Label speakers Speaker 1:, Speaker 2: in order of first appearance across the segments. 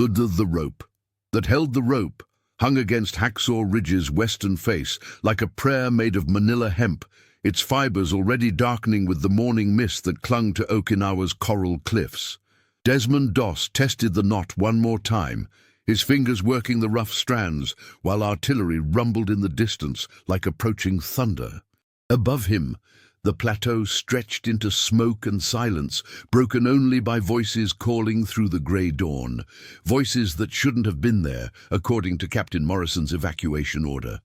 Speaker 1: The rope. That held the rope, hung against Hacksaw Ridge's western face, like a prayer made of manila hemp, its fibers already darkening with the morning mist that clung to Okinawa's coral cliffs. Desmond Doss tested the knot one more time, his fingers working the rough strands, while artillery rumbled in the distance like approaching thunder. Above him, the plateau stretched into smoke and silence, broken only by voices calling through the grey dawn, voices that shouldn't have been there, according to Captain Morrison's evacuation order.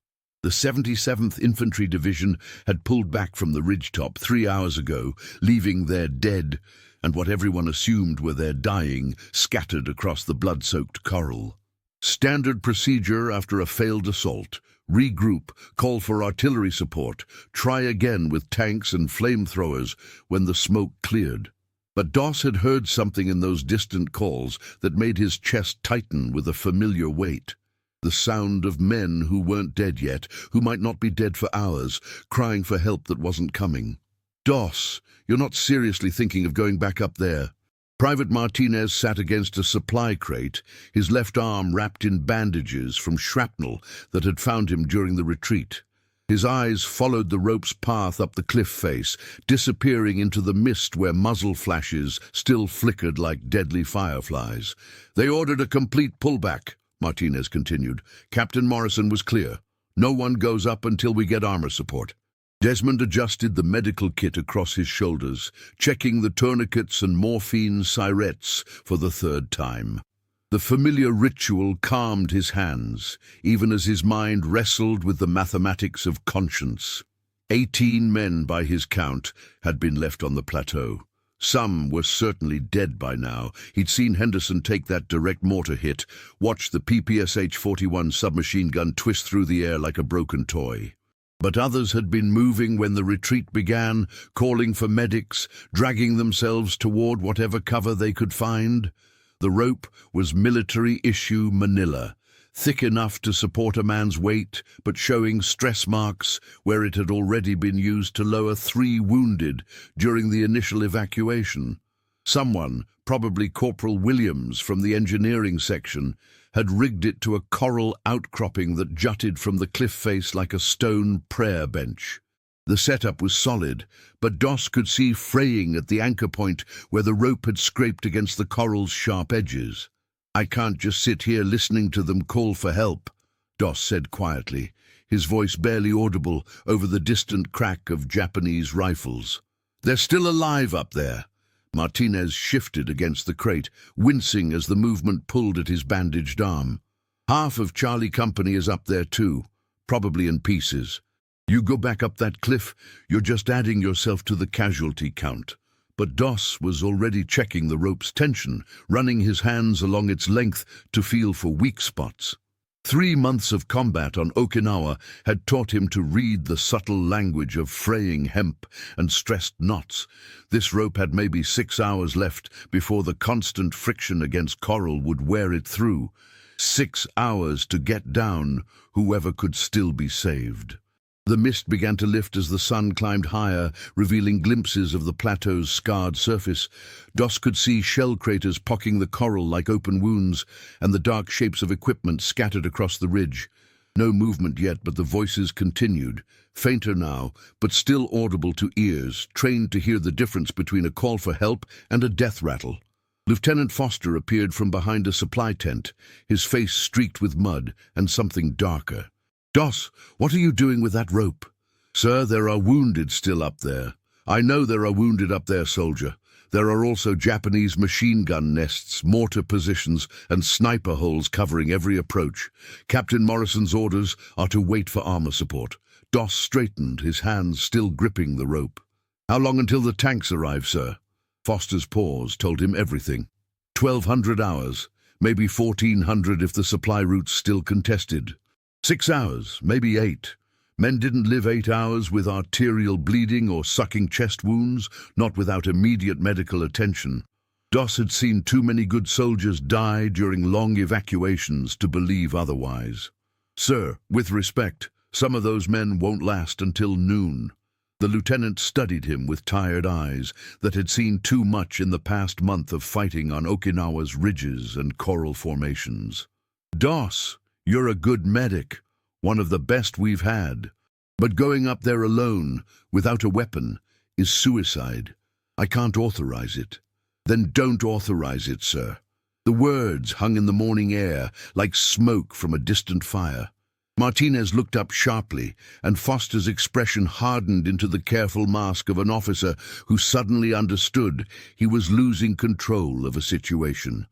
Speaker 1: The 77th Infantry Division had pulled back from the ridgetop 3 hours ago, leaving their dead, and what everyone assumed were their dying, scattered across the blood-soaked coral. Standard procedure after a failed assault: regroup, call for artillery support, try again with tanks and flamethrowers when the smoke cleared. But Doss had heard something in those distant calls that made his chest tighten with a familiar weight. The sound of men who weren't dead yet, who might not be dead for hours, crying for help that wasn't coming. "Doss, you're not seriously thinking of going back up there?" Private Martinez sat against a supply crate, his left arm wrapped in bandages from shrapnel that had found him during the retreat. His eyes followed the rope's path up the cliff face, disappearing into the mist where muzzle flashes still flickered like deadly fireflies. "They ordered a complete pullback," Martinez continued. "Captain Morrison was clear. No one goes up until we get armor support." Desmond adjusted the medical kit across his shoulders, checking the tourniquets and morphine syrettes for the third time. The familiar ritual calmed his hands, even as his mind wrestled with the mathematics of conscience. 18 men, by his count, had been left on the plateau. Some were certainly dead by now. He'd seen Henderson take that direct mortar hit, watched the PPSH-41 submachine gun twist through the air like a broken toy. But others had been moving when the retreat began, calling for medics, dragging themselves toward whatever cover they could find. The rope was military-issue manila, thick enough to support a man's weight, but showing stress marks where it had already been used to lower 3 wounded during the initial evacuation. Someone, probably Corporal Williams from the engineering section, had rigged it to a coral outcropping that jutted from the cliff face like a stone prayer bench. The setup was solid, but Doss could see fraying at the anchor point where the rope had scraped against the coral's sharp edges. "I can't just sit here listening to them call for help," Doss said quietly, his voice barely audible over the distant crack of Japanese rifles. "They're still alive up there." Martinez shifted against the crate, wincing as the movement pulled at his bandaged arm. "Half of Charlie Company is up there too, probably in pieces. You go back up that cliff, you're just adding yourself to the casualty count." But Doss was already checking the rope's tension, running his hands along its length to feel for weak spots. 3 months of combat on Okinawa had taught him to read the subtle language of fraying hemp and stressed knots. This rope had maybe 6 hours left before the constant friction against coral would wear it through. 6 hours to get down, whoever could still be saved. The mist began to lift as the sun climbed higher, revealing glimpses of the plateau's scarred surface. Doss could see shell craters pocking the coral like open wounds, and the dark shapes of equipment scattered across the ridge. No movement yet, but the voices continued, fainter now, but still audible to ears, trained to hear the difference between a call for help and a death rattle. Lieutenant Foster appeared from behind a supply tent, his face streaked with mud and something darker. "Doss, what are you doing with that rope?" "Sir, there are wounded still up there." "I know there are wounded up there, soldier. There are also Japanese machine gun nests, mortar positions, and sniper holes covering every approach. Captain Morrison's orders are to wait for armor support." Doss straightened, his hands still gripping the rope. "How long until the tanks arrive, sir?" Foster's pause told him everything. 1,200 hours, maybe 1,400 if the supply route's still contested. 6 hours, maybe 8. Men didn't live 8 hours with arterial bleeding or sucking chest wounds, not without immediate medical attention. Doss had seen too many good soldiers die during long evacuations to believe otherwise. "Sir, with respect, some of those men won't last until noon." The lieutenant studied him with tired eyes that had seen too much in the past month of fighting on Okinawa's ridges and coral formations. "Doss, you're a good medic, one of the best we've had. But going up there alone, without a weapon, is suicide. I can't authorize it." "Then don't authorize it, sir." The words hung in the morning air like smoke from a distant fire. Martinez looked up sharply, and Foster's expression hardened into the careful mask of an officer who suddenly understood he was losing control of a situation.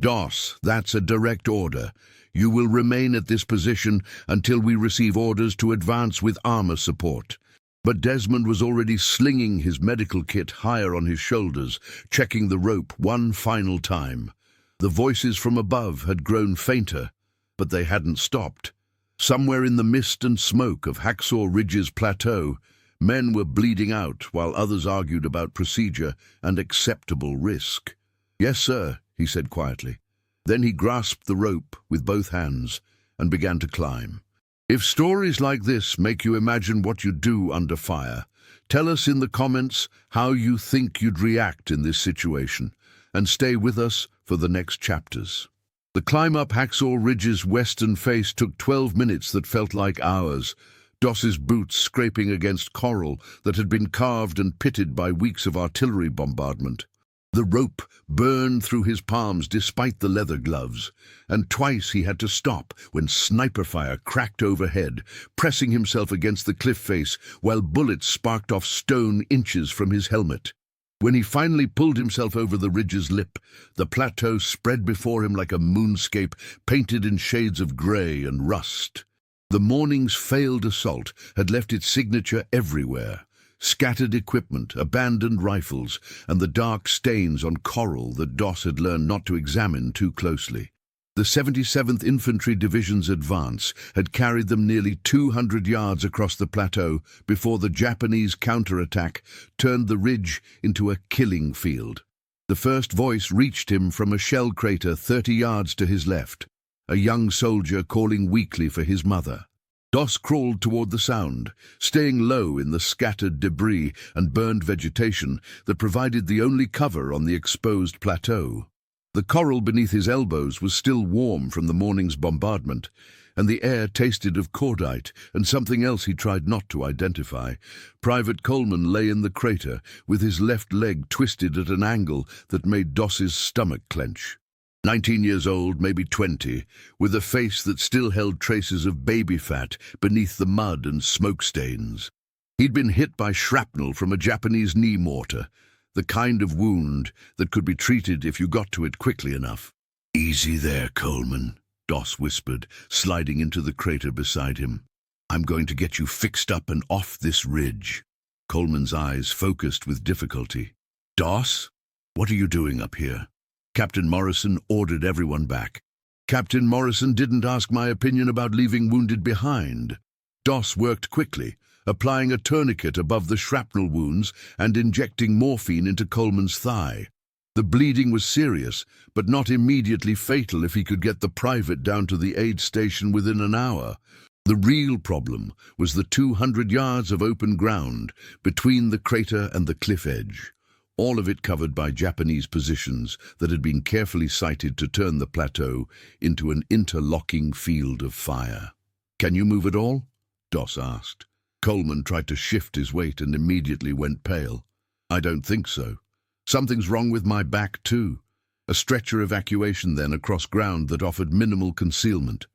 Speaker 1: "Doss, that's a direct order. You will remain at this position until we receive orders to advance with armor support." But Desmond was already slinging his medical kit higher on his shoulders, checking the rope one final time. The voices from above had grown fainter, but they hadn't stopped. Somewhere in the mist and smoke of Hacksaw Ridge's plateau, men were bleeding out while others argued about procedure and acceptable risk. "Yes, sir," he said quietly. Then he grasped the rope with both hands and began to climb. If stories like this make you imagine what you'd do under fire, tell us in the comments how you think you'd react in this situation, and stay with us for the next chapters. The climb up Hacksaw Ridge's western face took 12 minutes that felt like hours, Doss's boots scraping against coral that had been carved and pitted by weeks of artillery bombardment. The rope burned through his palms despite the leather gloves, and twice he had to stop when sniper fire cracked overhead, pressing himself against the cliff face while bullets sparked off stone inches from his helmet. When he finally pulled himself over the ridge's lip, the plateau spread before him like a moonscape painted in shades of grey and rust. The morning's failed assault had left its signature everywhere. Scattered equipment, abandoned rifles, and the dark stains on coral that Doss had learned not to examine too closely. The 77th Infantry Division's advance had carried them nearly 200 yards across the plateau before the Japanese counterattack turned the ridge into a killing field. The first voice reached him from a shell crater 30 yards to his left, a young soldier calling weakly for his mother. Doss crawled toward the sound, staying low in the scattered debris and burned vegetation that provided the only cover on the exposed plateau. The coral beneath his elbows was still warm from the morning's bombardment, and the air tasted of cordite and something else he tried not to identify. Private Coleman lay in the crater, with his left leg twisted at an angle that made Doss's stomach clench. 19 years old, maybe 20, with a face that still held traces of baby fat beneath the mud and smoke stains. He'd been hit by shrapnel from a Japanese knee mortar, the kind of wound that could be treated if you got to it quickly enough. "Easy there, Coleman," Doss whispered, sliding into the crater beside him. "I'm going to get you fixed up and off this ridge." Coleman's eyes focused with difficulty. "Doss, what are you doing up here?" Captain Morrison ordered everyone back. "Captain Morrison didn't ask my opinion about leaving wounded behind." Doss worked quickly, applying a tourniquet above the shrapnel wounds and injecting morphine into Coleman's thigh. The bleeding was serious, but not immediately fatal if he could get the private down to the aid station within an hour. The real problem was the 200 yards of open ground between the crater and the cliff edge, all of it covered by Japanese positions that had been carefully sited to turn the plateau into an interlocking field of fire. "Can you move at all?" Doss asked. Coleman tried to shift his weight and immediately went pale. "I don't think so. Something's wrong with my back, too." A stretcher evacuation then across ground that offered minimal concealment.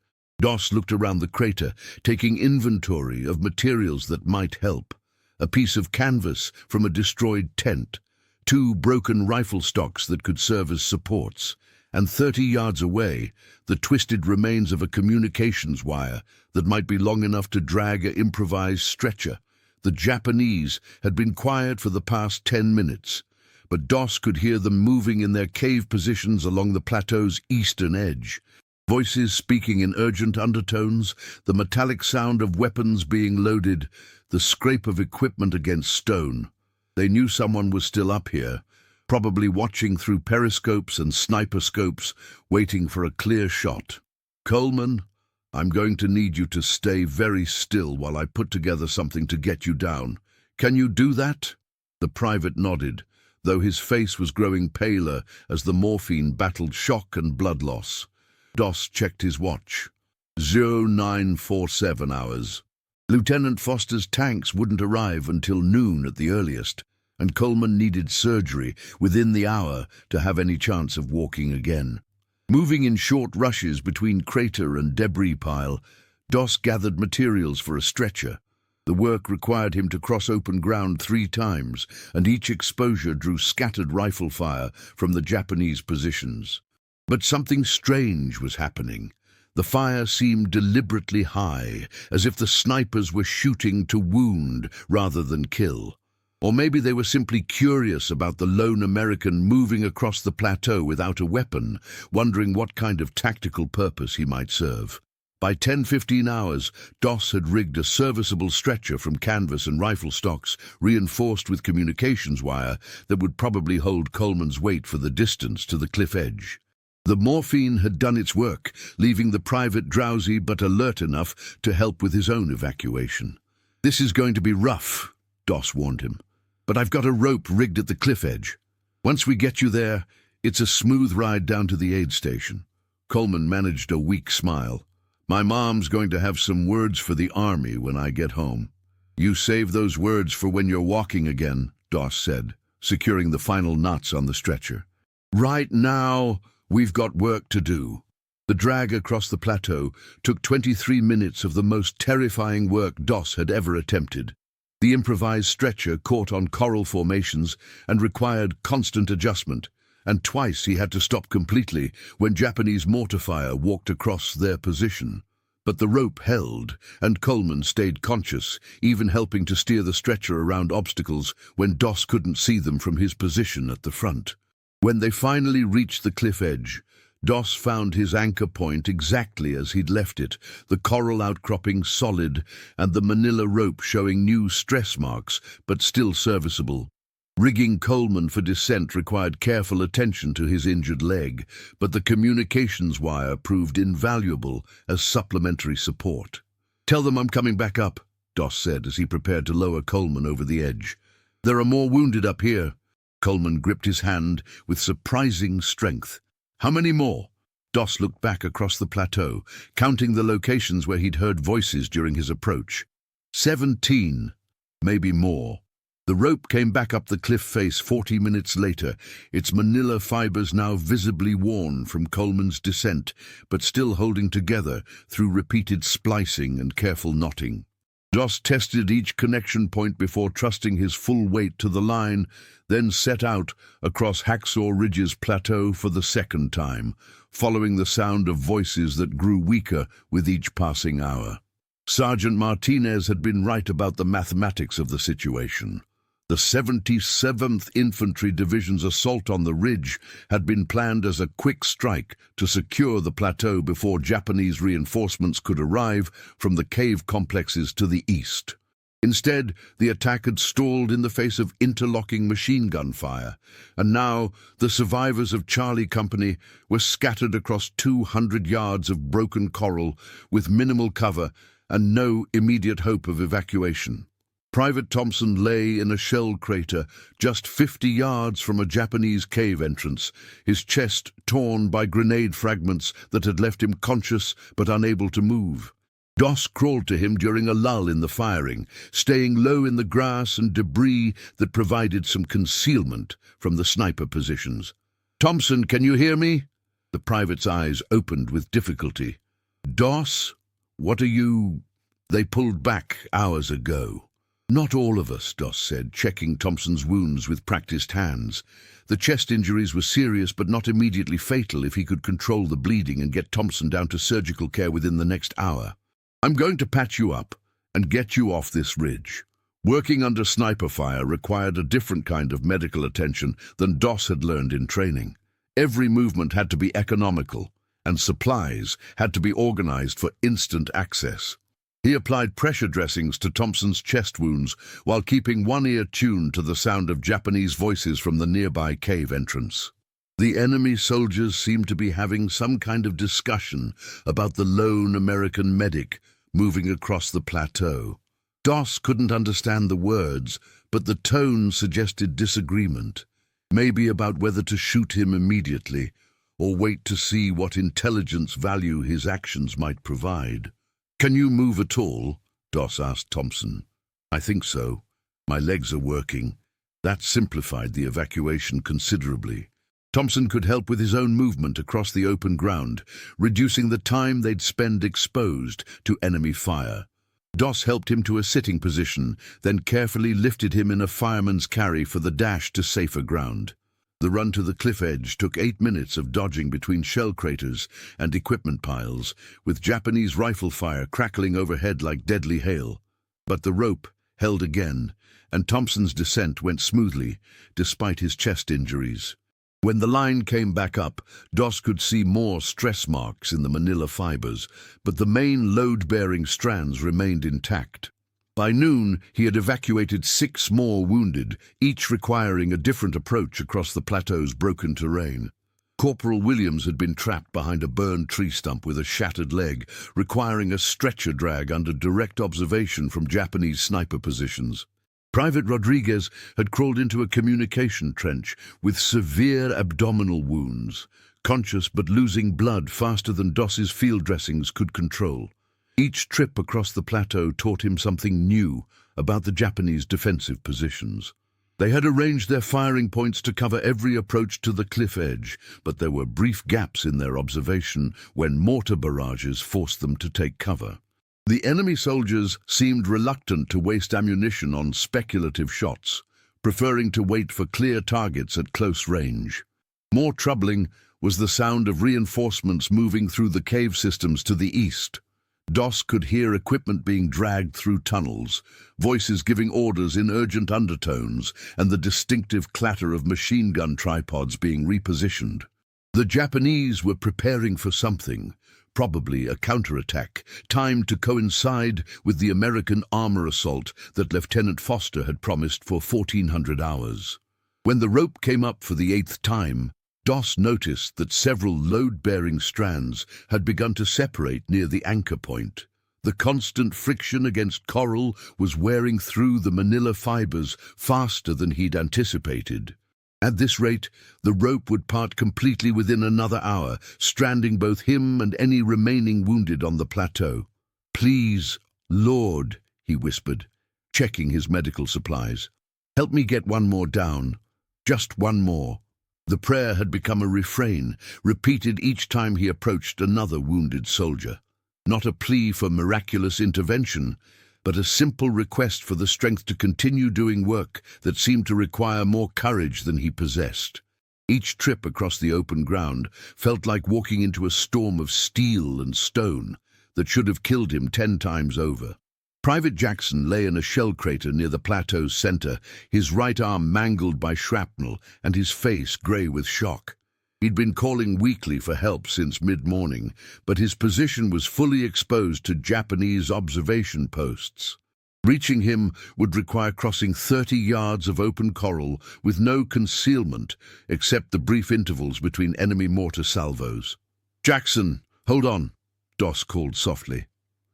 Speaker 1: Doss looked around the crater, taking inventory of materials that might help. A piece of canvas from a destroyed tent, 2 broken rifle stocks that could serve as supports, and 30 yards away, the twisted remains of a communications wire that might be long enough to drag an improvised stretcher. The Japanese had been quiet for the past 10 minutes, but Doss could hear them moving in their cave positions along the plateau's eastern edge. Voices speaking in urgent undertones, the metallic sound of weapons being loaded, the scrape of equipment against stone. They knew someone was still up here, probably watching through periscopes and sniper scopes, waiting for a clear shot. "Coleman, I'm going to need you to stay very still while I put together something to get you down," Can you do that? The private nodded, though his face was growing paler as the morphine battled shock and blood loss. Doss checked his watch. 0947 hours. Lieutenant Foster's tanks wouldn't arrive until noon at the earliest, and Coleman needed surgery within the hour to have any chance of walking again. Moving in short rushes between crater and debris pile, Doss gathered materials for a stretcher. The work required him to cross open ground 3 times, and each exposure drew scattered rifle fire from the Japanese positions. But something strange was happening. The fire seemed deliberately high, as if the snipers were shooting to wound rather than kill. Or maybe they were simply curious about the lone American moving across the plateau without a weapon, wondering what kind of tactical purpose he might serve. By 10-15 hours, Doss had rigged a serviceable stretcher from canvas and rifle stocks, reinforced with communications wire that would probably hold Coleman's weight for the distance to the cliff edge. The morphine had done its work, leaving the private drowsy but alert enough to help with his own evacuation. "This is going to be rough," Doss warned him, "but I've got a rope rigged at the cliff edge. Once we get you there, it's a smooth ride down to the aid station." Coleman managed a weak smile. "My mom's going to have some words for the army when I get home." "You save those words for when you're walking again," Doss said, securing the final knots on the stretcher. "Right now, we've got work to do." The drag across the plateau took 23 minutes of the most terrifying work Doss had ever attempted. The improvised stretcher caught on coral formations and required constant adjustment, and twice he had to stop completely when Japanese mortar fire walked across their position. But the rope held, and Coleman stayed conscious, even helping to steer the stretcher around obstacles when Doss couldn't see them from his position at the front. When they finally reached the cliff edge, Doss found his anchor point exactly as he'd left it, the coral outcropping solid and the manila rope showing new stress marks, but still serviceable. Rigging Coleman for descent required careful attention to his injured leg, but the communications wire proved invaluable as supplementary support. "Tell them I'm coming back up," Doss said as he prepared to lower Coleman over the edge. "There are more wounded up here." Coleman gripped his hand with surprising strength. "How many more?" Doss looked back across the plateau, counting the locations where he'd heard voices during his approach. 17, maybe more. The rope came back up the cliff face 40 minutes later, its manila fibers now visibly worn from Coleman's descent, but still holding together through repeated splicing and careful knotting. Doss tested each connection point before trusting his full weight to the line, then set out across Hacksaw Ridge's plateau for the second time, following the sound of voices that grew weaker with each passing hour. Sergeant Martinez had been right about the mathematics of the situation. The 77th Infantry Division's assault on the ridge had been planned as a quick strike to secure the plateau before Japanese reinforcements could arrive from the cave complexes to the east. Instead, the attack had stalled in the face of interlocking machine gun fire, and now the survivors of Charlie Company were scattered across 200 yards of broken coral with minimal cover and no immediate hope of evacuation. Private Thompson lay in a shell crater just 50 yards from a Japanese cave entrance, his chest torn by grenade fragments that had left him conscious but unable to move. Doss crawled to him during a lull in the firing, staying low in the grass and debris that provided some concealment from the sniper positions. "Thompson, can you hear me?" The private's eyes opened with difficulty. "Doss, what are you—" "They pulled back hours ago." "Not all of us," Doss said, checking Thompson's wounds with practiced hands. The chest injuries were serious but not immediately fatal if he could control the bleeding and get Thompson down to surgical care within the next hour. "I'm going to patch you up and get you off this ridge." Working under sniper fire required a different kind of medical attention than Doss had learned in training. Every movement had to be economical, and supplies had to be organized for instant access. He applied pressure dressings to Thompson's chest wounds while keeping one ear tuned to the sound of Japanese voices from the nearby cave entrance. The enemy soldiers seemed to be having some kind of discussion about the lone American medic moving across the plateau. Doss couldn't understand the words, but the tone suggested disagreement, maybe about whether to shoot him immediately or wait to see what intelligence value his actions might provide. "Can you move at all?" Doss asked Thompson. "I think so. My legs are working." That simplified the evacuation considerably. Thompson could help with his own movement across the open ground, reducing the time they'd spend exposed to enemy fire. Doss helped him to a sitting position, then carefully lifted him in a fireman's carry for the dash to safer ground. The run to the cliff edge took 8 minutes of dodging between shell craters and equipment piles, with Japanese rifle fire crackling overhead like deadly hail. But the rope held again, and Thompson's descent went smoothly, despite his chest injuries. When the line came back up, Doss could see more stress marks in the manila fibers, but the main load-bearing strands remained intact. By noon, he had evacuated 6 more wounded, each requiring a different approach across the plateau's broken terrain. Corporal Williams had been trapped behind a burned tree stump with a shattered leg, requiring a stretcher drag under direct observation from Japanese sniper positions. Private Rodriguez had crawled into a communication trench with severe abdominal wounds, conscious but losing blood faster than Doss's field dressings could control. Each trip across the plateau taught him something new about the Japanese defensive positions. They had arranged their firing points to cover every approach to the cliff edge, but there were brief gaps in their observation when mortar barrages forced them to take cover. The enemy soldiers seemed reluctant to waste ammunition on speculative shots, preferring to wait for clear targets at close range. More troubling was the sound of reinforcements moving through the cave systems to the east. Doss could hear equipment being dragged through tunnels, voices giving orders in urgent undertones, and the distinctive clatter of machine gun tripods being repositioned. The Japanese were preparing for something, probably a counterattack, timed to coincide with the American armor assault that Lieutenant Foster had promised for 1400 hours. When the rope came up for the 8th time, Doss noticed that several load-bearing strands had begun to separate near the anchor point. The constant friction against coral was wearing through the manila fibers faster than he'd anticipated. At this rate, the rope would part completely within another hour, stranding both him and any remaining wounded on the plateau. "Please, Lord," he whispered, checking his medical supplies. "Help me get one more down. Just one more." The prayer had become a refrain, repeated each time he approached another wounded soldier. Not a plea for miraculous intervention, but a simple request for the strength to continue doing work that seemed to require more courage than he possessed. Each trip across the open ground felt like walking into a storm of steel and stone that should have killed him 10 times over. Private Jackson lay in a shell crater near the plateau's center, his right arm mangled by shrapnel and his face gray with shock. He'd been calling weekly for help since mid-morning, but his position was fully exposed to Japanese observation posts. Reaching him would require crossing 30 yards of open coral with no concealment except the brief intervals between enemy mortar salvos. "Jackson, hold on," Doss called softly.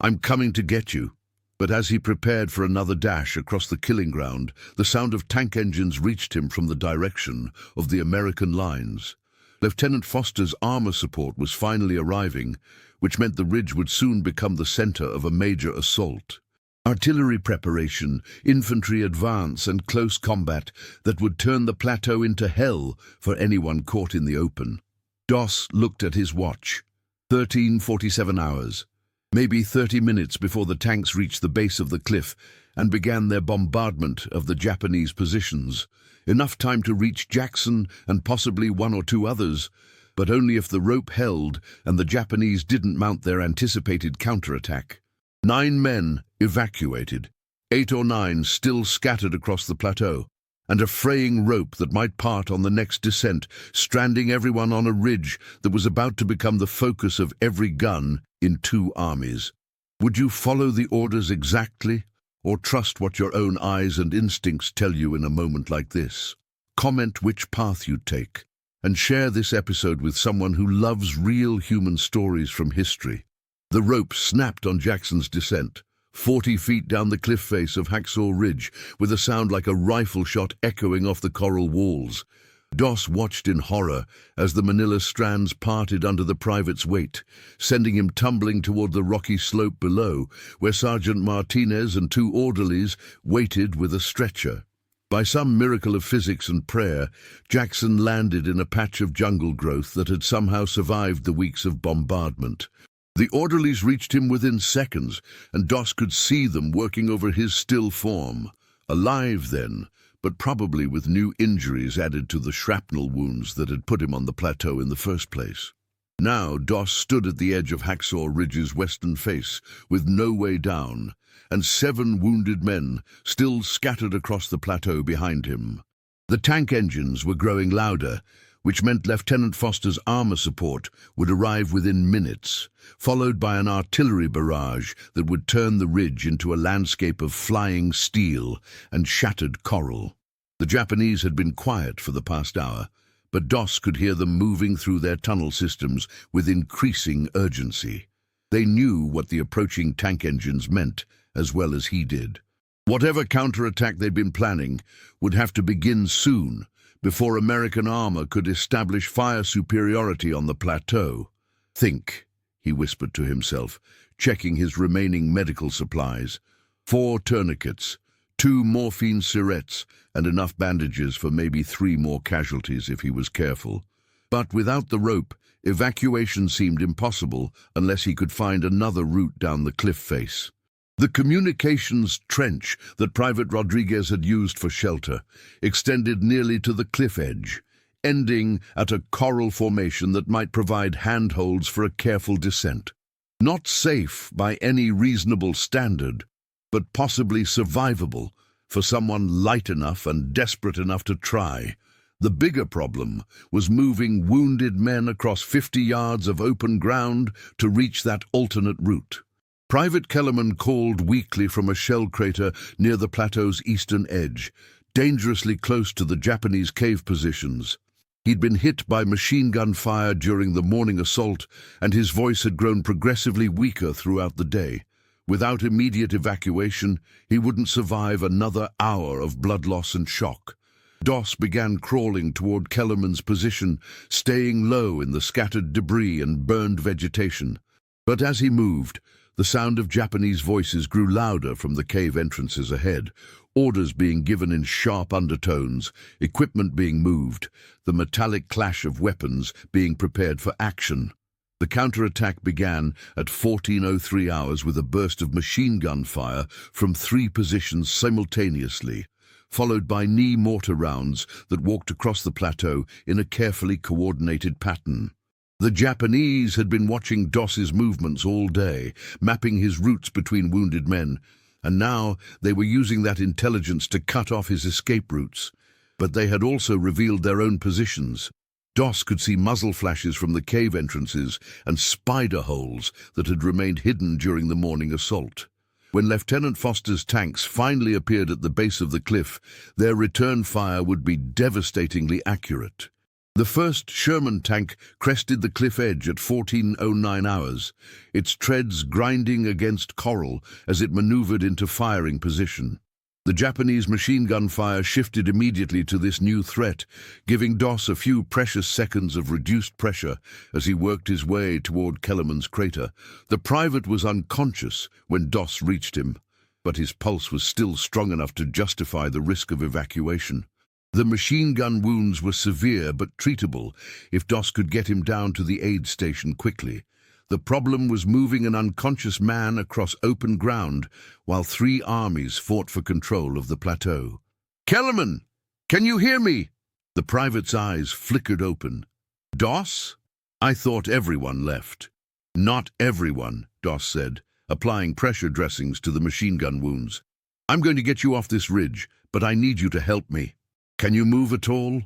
Speaker 1: "I'm coming to get you." But as he prepared for another dash across the killing ground, the sound of tank engines reached him from the direction of the American lines. Lieutenant Foster's armor support was finally arriving, which meant the ridge would soon become the center of a major assault. Artillery preparation, infantry advance, and close combat that would turn the plateau into hell for anyone caught in the open. Doss looked at his watch. 13:47 hours. Maybe 30 minutes before the tanks reached the base of the cliff and began their bombardment of the Japanese positions. Enough time to reach Jackson and possibly 1 or 2 others, but only if the rope held and the Japanese didn't mount their anticipated counterattack. 9 men evacuated, 8 or 9 still scattered across the plateau, and a fraying rope that might part on the next descent, stranding everyone on a ridge that was about to become the focus of every gun in 2 armies. Would you follow the orders exactly, or trust what your own eyes and instincts tell you in a moment like this? Comment which path you'd take, and share this episode with someone who loves real human stories from history. The rope snapped on Jackson's descent, 40 feet down the cliff face of Hacksaw Ridge, with a sound like a rifle shot echoing off the coral walls. Doss watched in horror as the manila strands parted under the private's weight, sending him tumbling toward the rocky slope below, where Sergeant Martinez and 2 orderlies waited with a stretcher. By some miracle of physics and prayer, Jackson landed in a patch of jungle growth that had somehow survived the weeks of bombardment. The orderlies reached him within seconds, and Doss could see them working over his still form. Alive then, but probably with new injuries added to the shrapnel wounds that had put him on the plateau in the first place. Now Doss stood at the edge of Hacksaw Ridge's western face, with no way down, and 7 wounded men still scattered across the plateau behind him. The tank engines were growing louder, which meant Lieutenant Foster's armor support would arrive within minutes, followed by an artillery barrage that would turn the ridge into a landscape of flying steel and shattered coral. The Japanese had been quiet for the past hour, but Doss could hear them moving through their tunnel systems with increasing urgency. They knew what the approaching tank engines meant, as well as he did. Whatever counterattack they'd been planning would have to begin soon, before American armor could establish fire superiority on the plateau. "Think," he whispered to himself, checking his remaining medical supplies. 4 tourniquets, 2 morphine syrettes, and enough bandages for maybe 3 more casualties if he was careful. But without the rope, evacuation seemed impossible unless he could find another route down the cliff face. The communications trench that Private Rodriguez had used for shelter extended nearly to the cliff edge, ending at a coral formation that might provide handholds for a careful descent. Not safe by any reasonable standard, but possibly survivable for someone light enough and desperate enough to try. The bigger problem was moving wounded men across 50 yards of open ground to reach that alternate route. Private Kellerman called weakly from a shell crater near the plateau's eastern edge, dangerously close to the Japanese cave positions. He'd been hit by machine gun fire during the morning assault, and his voice had grown progressively weaker throughout the day. Without immediate evacuation, he wouldn't survive another hour of blood loss and shock. Doss began crawling toward Kellerman's position, staying low in the scattered debris and burned vegetation. But as he moved, the sound of Japanese voices grew louder from the cave entrances ahead, orders being given in sharp undertones, equipment being moved, the metallic clash of weapons being prepared for action. The counterattack began at 14:03 hours with a burst of machine gun fire from 3 positions simultaneously, followed by knee mortar rounds that walked across the plateau in a carefully coordinated pattern. The Japanese had been watching Doss's movements all day, mapping his routes between wounded men, and now they were using that intelligence to cut off his escape routes. But they had also revealed their own positions. Doss could see muzzle flashes from the cave entrances and spider holes that had remained hidden during the morning assault. When Lieutenant Foster's tanks finally appeared at the base of the cliff, their return fire would be devastatingly accurate. The first Sherman tank crested the cliff edge at 14:09 hours, its treads grinding against coral as it maneuvered into firing position. The Japanese machine gun fire shifted immediately to this new threat, giving Doss a few precious seconds of reduced pressure as he worked his way toward Kellerman's crater. The private was unconscious when Doss reached him, but his pulse was still strong enough to justify the risk of evacuation. The machine gun wounds were severe but treatable if Doss could get him down to the aid station quickly. The problem was moving an unconscious man across open ground while 3 armies fought for control of the plateau. "Kellerman, can you hear me?" The private's eyes flickered open. "Doss? I thought everyone left." "Not everyone," Doss said, applying pressure dressings to the machine gun wounds. "I'm going to get you off this ridge, but I need you to help me. Can you move at all?"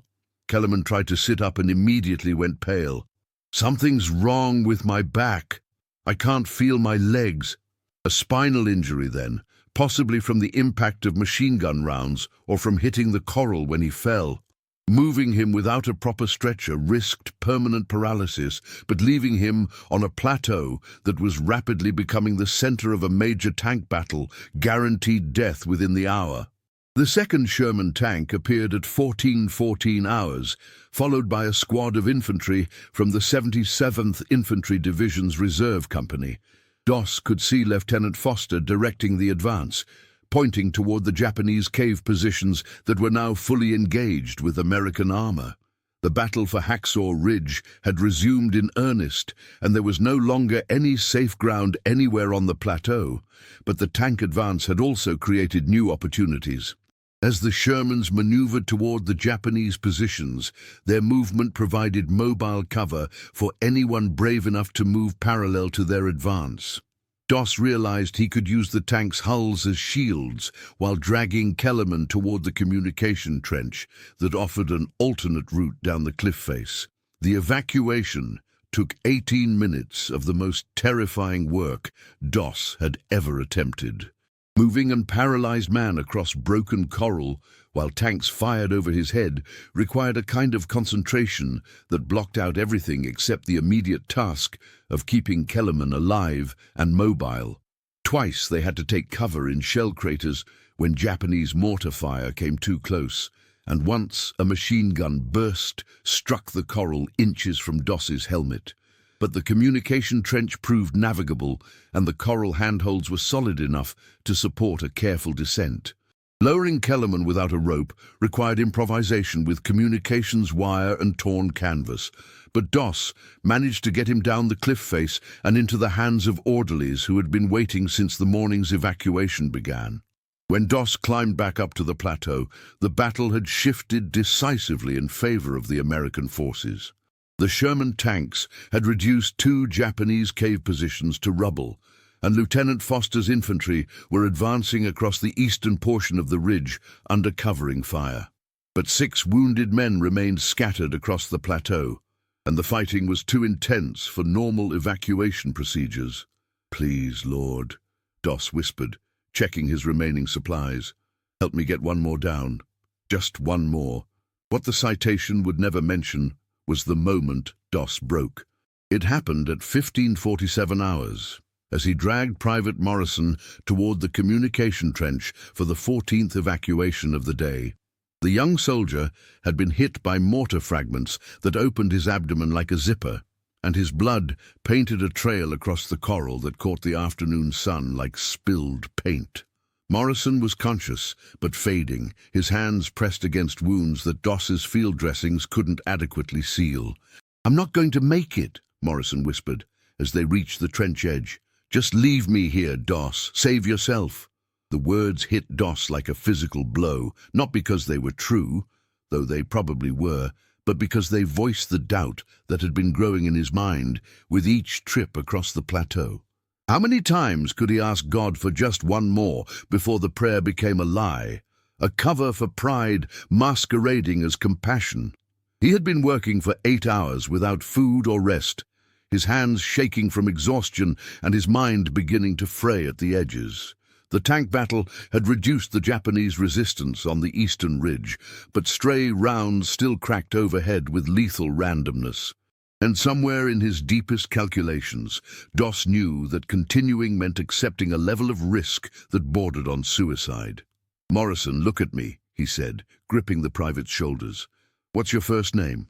Speaker 1: Kellerman tried to sit up and immediately went pale. "Something's wrong with my back. I can't feel my legs." "A spinal injury then, possibly from the impact of machine gun rounds or from hitting the coral when he fell." Moving him without a proper stretcher risked permanent paralysis, but leaving him on a plateau that was rapidly becoming the center of a major tank battle guaranteed death within the hour. The second Sherman tank appeared at 14:14 hours, followed by a squad of infantry from the 77th Infantry Division's Reserve Company. Doss could see Lieutenant Foster directing the advance, pointing toward the Japanese cave positions that were now fully engaged with American armor. The battle for Hacksaw Ridge had resumed in earnest, and there was no longer any safe ground anywhere on the plateau, but the tank advance had also created new opportunities. As the Shermans maneuvered toward the Japanese positions, their movement provided mobile cover for anyone brave enough to move parallel to their advance. Doss realized he could use the tank's hulls as shields while dragging Kellerman toward the communication trench that offered an alternate route down the cliff face. The evacuation took 18 minutes of the most terrifying work Doss had ever attempted. Moving a paralyzed man across broken coral while tanks fired over his head required a kind of concentration that blocked out everything except the immediate task of keeping Kellerman alive and mobile. Twice they had to take cover in shell craters when Japanese mortar fire came too close, and once a machine gun burst, struck the coral inches from Doss's helmet. But the communication trench proved navigable, and the coral handholds were solid enough to support a careful descent. Lowering Kellerman without a rope required improvisation with communications wire and torn canvas, but Doss managed to get him down the cliff face and into the hands of orderlies who had been waiting since the morning's evacuation began. When Doss climbed back up to the plateau, the battle had shifted decisively in favor of the American forces. The Sherman tanks had reduced 2 Japanese cave positions to rubble, and Lieutenant Foster's infantry were advancing across the eastern portion of the ridge under covering fire. But 6 wounded men remained scattered across the plateau, and the fighting was too intense for normal evacuation procedures. "Please, Lord," Doss whispered, checking his remaining supplies. "Help me get one more down. Just one more." What the citation would never mention was the moment Doss broke. It happened at 15:47 hours, as he dragged Private Morrison toward the communication trench for the 14th evacuation of the day. The young soldier had been hit by mortar fragments that opened his abdomen like a zipper, and his blood painted a trail across the coral that caught the afternoon sun like spilled paint. Morrison was conscious, but fading, his hands pressed against wounds that Doss's field dressings couldn't adequately seal. "I'm not going to make it," Morrison whispered, as they reached the trench edge. "Just leave me here, Doss. Save yourself." The words hit Doss like a physical blow, not because they were true, though they probably were, but because they voiced the doubt that had been growing in his mind with each trip across the plateau. How many times could he ask God for just one more before the prayer became a lie, a cover for pride masquerading as compassion? He had been working for 8 hours without food or rest, his hands shaking from exhaustion and his mind beginning to fray at the edges. The tank battle had reduced the Japanese resistance on the eastern ridge, but stray rounds still cracked overhead with lethal randomness. And somewhere in his deepest calculations, Doss knew that continuing meant accepting a level of risk that bordered on suicide. "Morrison, look at me," he said, gripping the private's shoulders. "What's your first name?"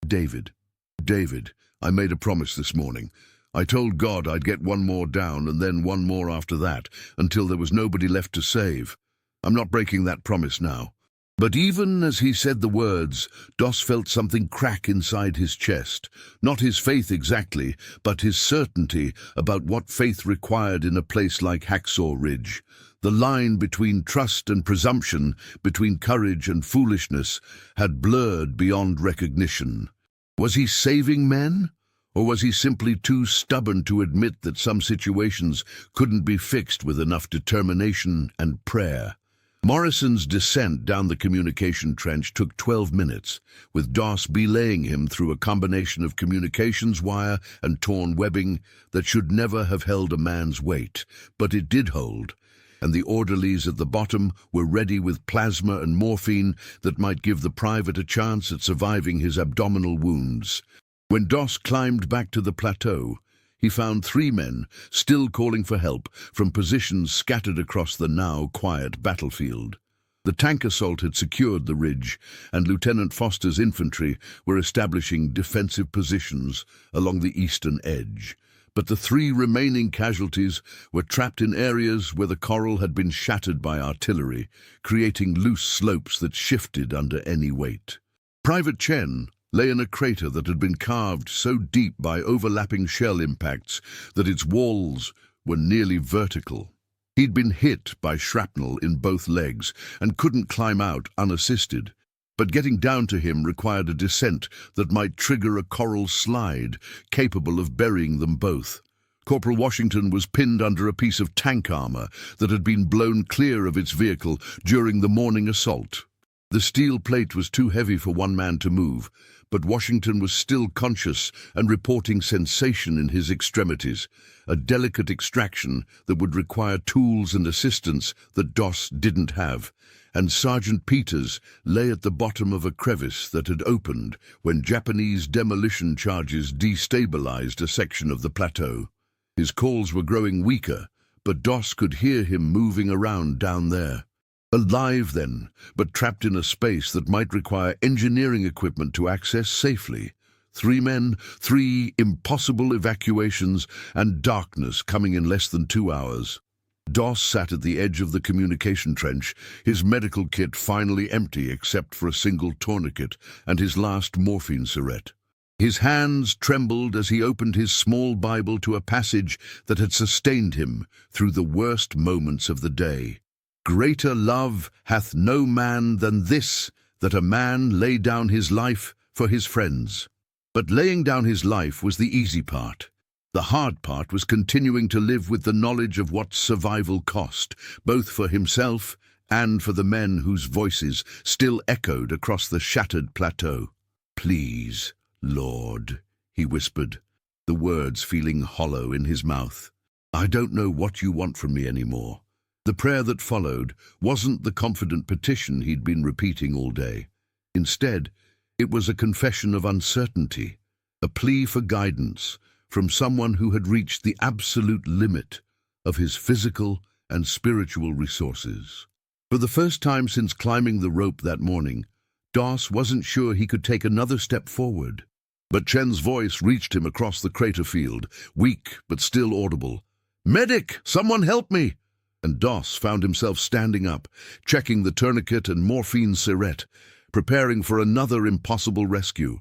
Speaker 1: "David." "David, I made a promise this morning. I told God I'd get one more down and then one more after that, until there was nobody left to save. I'm not breaking that promise now." But even as he said the words, Doss felt something crack inside his chest. Not his faith exactly, but his certainty about what faith required in a place like Hacksaw Ridge. The line between trust and presumption, between courage and foolishness, had blurred beyond recognition. Was he saving men? Or was he simply too stubborn to admit that some situations couldn't be fixed with enough determination and prayer? Morrison's descent down the communication trench took 12 minutes, with Doss belaying him through a combination of communications wire and torn webbing that should never have held a man's weight, but it did hold. and the orderlies at the bottom were ready with plasma and morphine that might give the private a chance at surviving his abdominal wounds. When Doss climbed back to the plateau, he found 3 men still calling for help from positions scattered across the now quiet battlefield. The tank assault had secured the ridge, and Lieutenant Foster's infantry were establishing defensive positions along the eastern edge. But the 3 remaining casualties were trapped in areas where the coral had been shattered by artillery, creating loose slopes that shifted under any weight. Private Chen lay in a crater that had been carved so deep by overlapping shell impacts that its walls were nearly vertical. He'd been hit by shrapnel in both legs and couldn't climb out unassisted, but getting down to him required a descent that might trigger a coral slide, capable of burying them both. Corporal Washington was pinned under a piece of tank armor that had been blown clear of its vehicle during the morning assault. The steel plate was too heavy for one man to move, but Washington was still conscious and reporting sensation in his extremities, a delicate extraction that would require tools and assistance that Doss didn't have, and Sergeant Peters lay at the bottom of a crevice that had opened when Japanese demolition charges destabilized a section of the plateau. His calls were growing weaker, but Doss could hear him moving around down there. Alive then, but trapped in a space that might require engineering equipment to access safely. 3 men, 3 impossible evacuations, and darkness coming in less than 2 hours. Doss sat at the edge of the communication trench, his medical kit finally empty except for a single tourniquet and his last morphine syringe. His hands trembled as he opened his small Bible to a passage that had sustained him through the worst moments of the day. Greater love hath no man than this, that a man lay down his life for his friends. But laying down his life was the easy part. The hard part was continuing to live with the knowledge of what survival cost, both for himself and for the men whose voices still echoed across the shattered plateau. "Please, Lord," he whispered, the words feeling hollow in his mouth. "I don't know what you want from me anymore." The prayer that followed wasn't the confident petition he'd been repeating all day. Instead, it was a confession of uncertainty, a plea for guidance from someone who had reached the absolute limit of his physical and spiritual resources. For the first time since climbing the rope that morning, Doss wasn't sure he could take another step forward. But Chen's voice reached him across the crater field, weak but still audible. "Medic! Someone help me!" And Doss found himself standing up, checking the tourniquet and morphine syringe, preparing for another impossible rescue.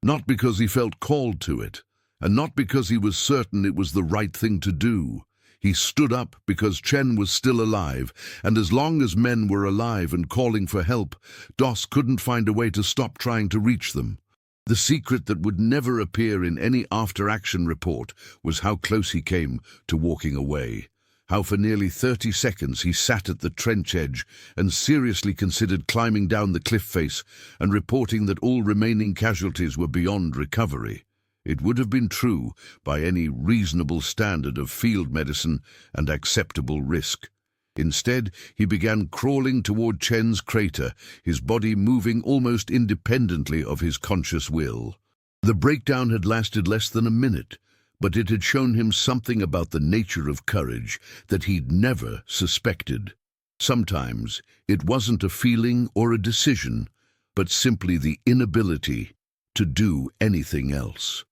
Speaker 1: Not because he felt called to it, and not because he was certain it was the right thing to do. He stood up because Chen was still alive, and as long as men were alive and calling for help, Doss couldn't find a way to stop trying to reach them. The secret that would never appear in any after-action report was how close he came to walking away. How for nearly 30 seconds he sat at the trench edge and seriously considered climbing down the cliff face and reporting that all remaining casualties were beyond recovery. It would have been true by any reasonable standard of field medicine and acceptable risk. Instead, he began crawling toward Chen's crater, his body moving almost independently of his conscious will. The breakdown had lasted less than a minute, but it had shown him something about the nature of courage that he'd never suspected. Sometimes it wasn't a feeling or a decision, but simply the inability to do anything else.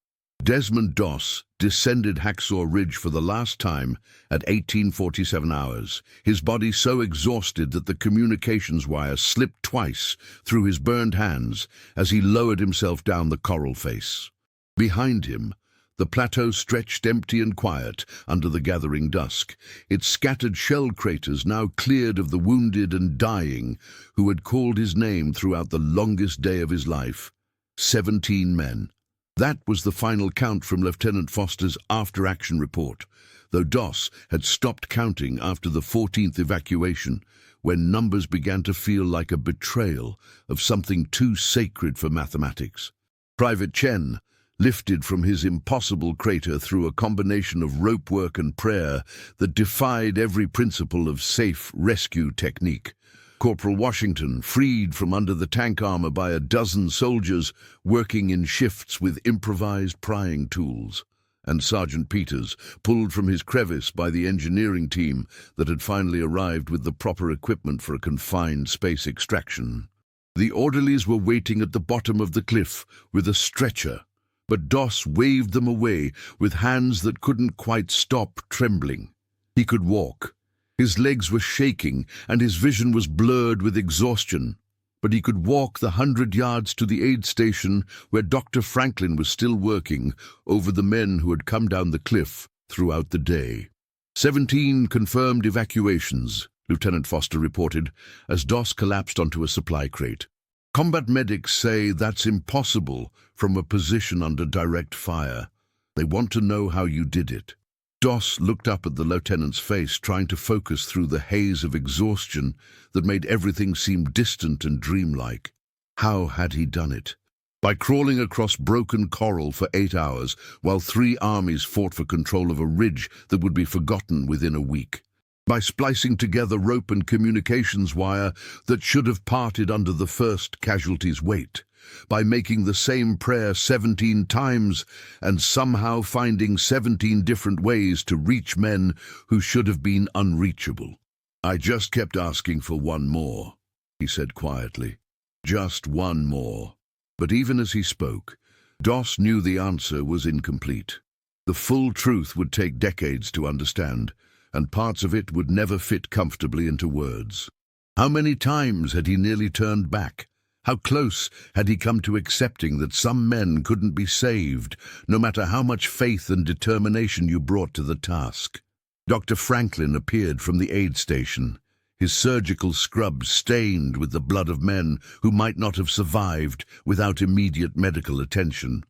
Speaker 1: Desmond Doss descended Hacksaw Ridge for the last time at 1847 hours, his body so exhausted that the communications wire slipped twice through his burned hands as he lowered himself down the coral face. Behind him, the plateau stretched empty and quiet under the gathering dusk, its scattered shell craters now cleared of the wounded and dying who had called his name throughout the longest day of his life. 17 men. That was the final count from Lieutenant Foster's after-action report, though Doss had stopped counting after the 14th evacuation, when numbers began to feel like a betrayal of something too sacred for mathematics. Private Chen lifted from his impossible crater through a combination of rope work and prayer that defied every principle of safe rescue technique. Corporal Washington, freed from under the tank armor by a dozen soldiers working in shifts with improvised prying tools, and Sergeant Peters, pulled from his crevice by the engineering team that had finally arrived with the proper equipment for a confined space extraction. The orderlies were waiting at the bottom of the cliff with a stretcher, but Doss waved them away with hands that couldn't quite stop trembling. He could walk. His legs were shaking and his vision was blurred with exhaustion, but he could walk the 100 yards to the aid station where Dr. Franklin was still working over the men who had come down the cliff throughout the day. 17 confirmed evacuations, Lieutenant Foster reported, as Doss collapsed onto a supply crate. Combat medics say that's impossible from a position under direct fire. They want to know how you did it. Doss looked up at the lieutenant's face, trying to focus through the haze of exhaustion that made everything seem distant and dreamlike. How had he done it? By crawling across broken coral for 8 hours, while 3 armies fought for control of a ridge that would be forgotten within a week. By splicing together rope and communications wire that should have parted under the first casualty's weight. By making the same prayer 17 times and somehow finding 17 different ways to reach men who should have been unreachable. "I just kept asking for one more," he said quietly. "Just one more." But even as he spoke, Doss knew the answer was incomplete. The full truth would take decades to understand, and parts of it would never fit comfortably into words. How many times had he nearly turned back? How close had he come to accepting that some men couldn't be saved, no matter how much faith and determination you brought to the task? Dr. Franklin appeared from the aid station, his surgical scrubs stained with the blood of men who might not have survived without immediate medical attention.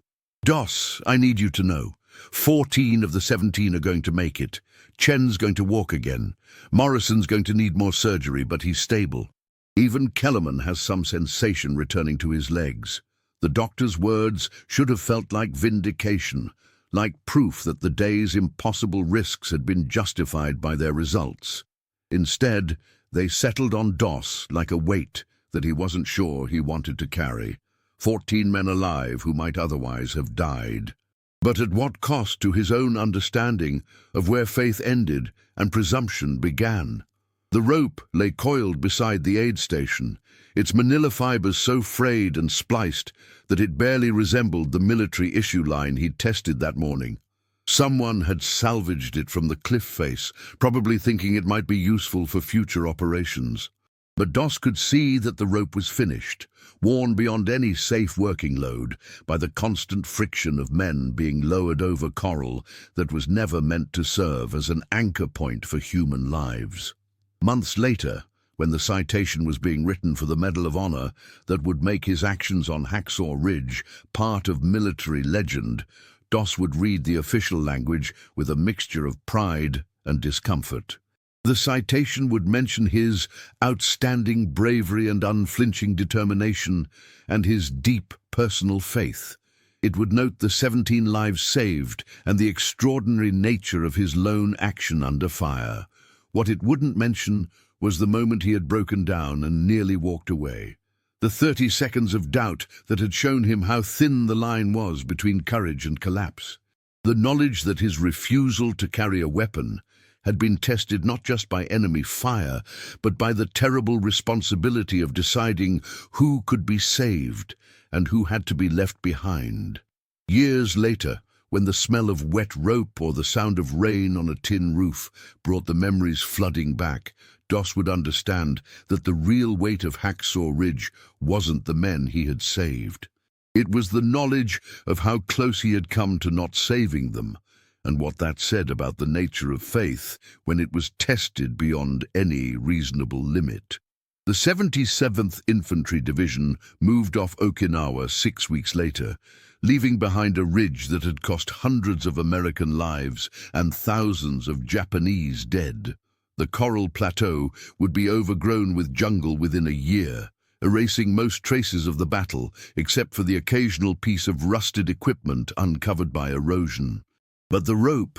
Speaker 1: "Doss, I need you to know. 14 of the 17 are going to make it. Chen's going to walk again. Morrison's going to need more surgery, but he's stable. Even Kellerman has some sensation returning to his legs." The doctor's words should have felt like vindication, like proof that the day's impossible risks had been justified by their results. Instead, they settled on Doss like a weight that he wasn't sure he wanted to carry. 14 men alive who might otherwise have died. But at what cost to his own understanding of where faith ended and presumption began? The rope lay coiled beside the aid station, its manila fibers so frayed and spliced that it barely resembled the military issue line he'd tested that morning. Someone had salvaged it from the cliff face, probably thinking it might be useful for future operations. But Doss could see that the rope was finished, worn beyond any safe working load by the constant friction of men being lowered over coral that was never meant to serve as an anchor point for human lives. Months later, when the citation was being written for the Medal of Honor that would make his actions on Hacksaw Ridge part of military legend, Doss would read the official language with a mixture of pride and discomfort. The citation would mention his outstanding bravery and unflinching determination and his deep personal faith. It would note the 17 lives saved and the extraordinary nature of his lone action under fire. What it wouldn't mention was the moment he had broken down and nearly walked away. The 30 seconds of doubt that had shown him how thin the line was between courage and collapse. The knowledge that his refusal to carry a weapon had been tested not just by enemy fire, but by the terrible responsibility of deciding who could be saved and who had to be left behind. Years later, when the smell of wet rope or the sound of rain on a tin roof brought the memories flooding back, Doss would understand that the real weight of Hacksaw Ridge wasn't the men he had saved. It was the knowledge of how close he had come to not saving them, and what that said about the nature of faith when it was tested beyond any reasonable limit. The 77th Infantry Division moved off Okinawa 6 weeks later, leaving behind a ridge that had cost hundreds of American lives and thousands of Japanese dead. The Coral Plateau would be overgrown with jungle within a year, erasing most traces of the battle, except for the occasional piece of rusted equipment uncovered by erosion. But the rope,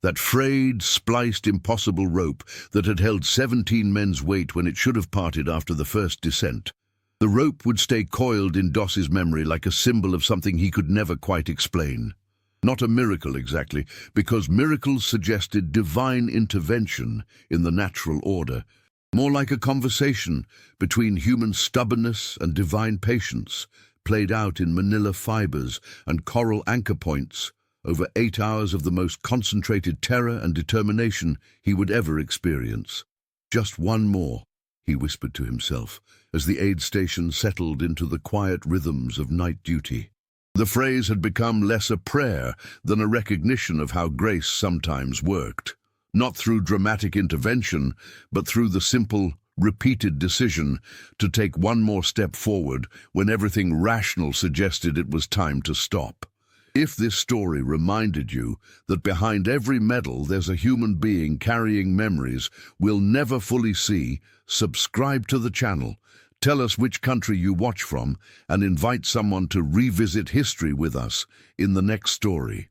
Speaker 1: that frayed, spliced, impossible rope that had held 17 men's weight when it should have parted after the first descent. The rope would stay coiled in Doss's memory like a symbol of something he could never quite explain. Not a miracle exactly, because miracles suggested divine intervention in the natural order. More like a conversation between human stubbornness and divine patience, played out in manila fibers and coral anchor points over 8 hours of the most concentrated terror and determination he would ever experience. Just one more, he whispered to himself, as the aid station settled into the quiet rhythms of night duty. The phrase had become less a prayer than a recognition of how grace sometimes worked. Not through dramatic intervention, but through the simple, repeated decision to take one more step forward when everything rational suggested it was time to stop. If this story reminded you that behind every medal there's a human being carrying memories we'll never fully see, subscribe to the channel, tell us which country you watch from, and invite someone to revisit history with us in the next story.